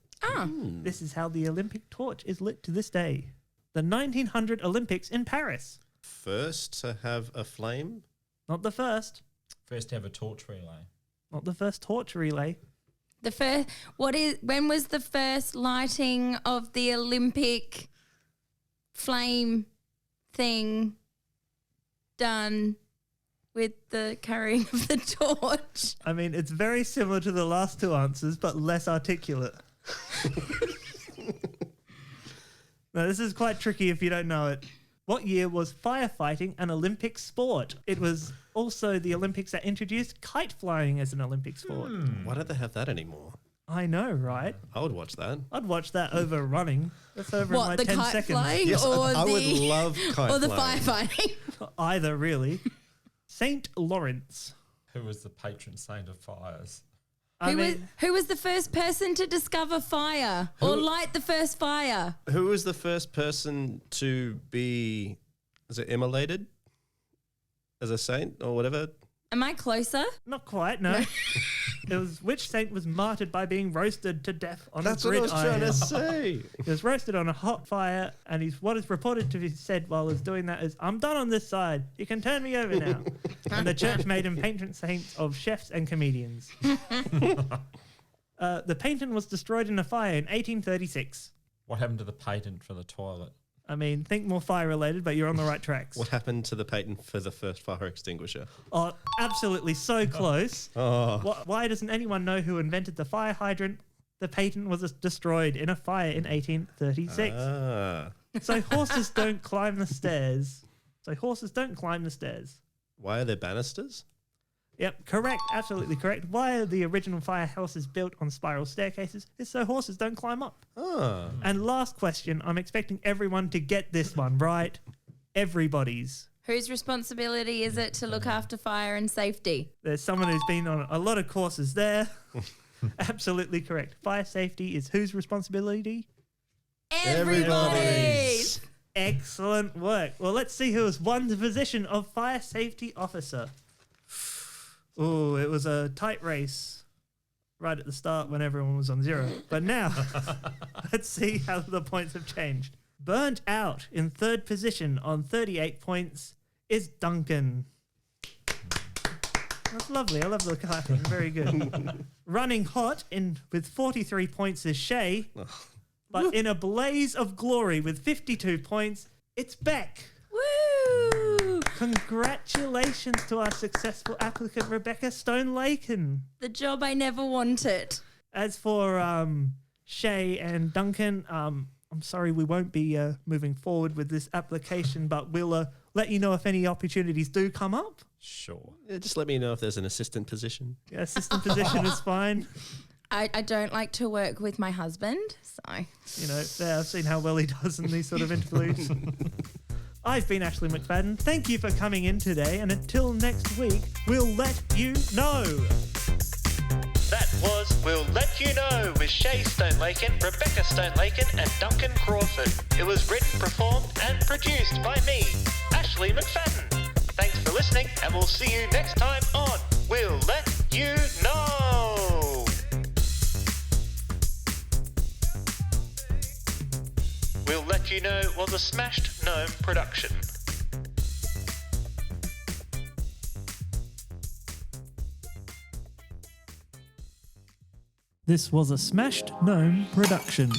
This is how the Olympic torch is lit to this day. The 1900 Olympics in Paris. First to have a flame? Not the first. First to have a torch relay. Not the first torch relay. When was the first lighting of the Olympic flame thing done with the carrying of the torch? I mean, it's very similar to the last two answers, but less articulate. Now, this is quite tricky if you don't know it. What year was firefighting an Olympic sport? It was also the Olympics that introduced kite flying as an Olympic sport. Why don't they have that anymore? I know, right? I would watch that. I'd watch that over running. That's over in my What, the 10 kite seconds. flying Yes, or I would the love kite or the flying. firefighting? Either, really. St. Lawrence. Who was the patron saint of fires? Who was the first person to discover fire or light the first fire? Who was the first person to be, is it immolated? as a saint or whatever? Am I closer? Not quite, no. It was which saint was martyred by being roasted to death on That's a what I was trying gridiron. to say. He was roasted on a hot fire, and what is reported to be said while he was doing that is, "I'm done on this side. You can turn me over now." And the church made him patron saint of chefs and comedians. The patent was destroyed in a fire in 1836. What happened to the patent for the toilet? I mean, think more fire-related, but you're on the right tracks. What happened to the patent for the first fire extinguisher? Oh, absolutely so close. Oh, Why doesn't anyone know who invented the fire hydrant? The patent was destroyed in a fire in 1836. So horses don't climb the stairs. Why are there banisters? Yep, correct. Absolutely correct. Why are the original firehouses built on spiral staircases? Is so horses don't climb up. And last question. I'm expecting everyone to get this one right. Everybody's. Whose responsibility is it to look after fire and safety? There's someone who's been on a lot of courses there. Absolutely correct. Fire safety is whose responsibility? Everybody's. Excellent work. Well, let's see who has won the position of fire safety officer. Oh, it was a tight race right at the start when everyone was on 0. But now, let's see how the points have changed. Burnt out in third position on 38 points is Duncan. That's lovely. I love the clapping. Very good. Running hot with 43 points is Shay. But in a blaze of glory with 52 points, it's Beck. Woo! Congratulations to our successful applicant, Rebecca Stonelaikien. The job I never wanted. As for Shay and Duncan, I'm sorry we won't be moving forward with this application, but we'll let you know if any opportunities do come up. Sure. Yeah, just let me know if there's an assistant position. Yeah, assistant position is fine. I don't like to work with my husband, so... You know, I've seen how well he does in these sort of interviews. I've been Ashleigh McFadden. Thank you for coming in today, and until next week, we'll let you know. That was We'll Let You Know with Shay Stonelaikien, Rebecca Stonelaikien and Duncan Crawford. It was written, performed and produced by me, Ashleigh McFadden. Thanks for listening, and we'll see you next time on We'll Let You Know. We'll Let You Know was a Smashed Gnome production. This was a Smashed Gnome production.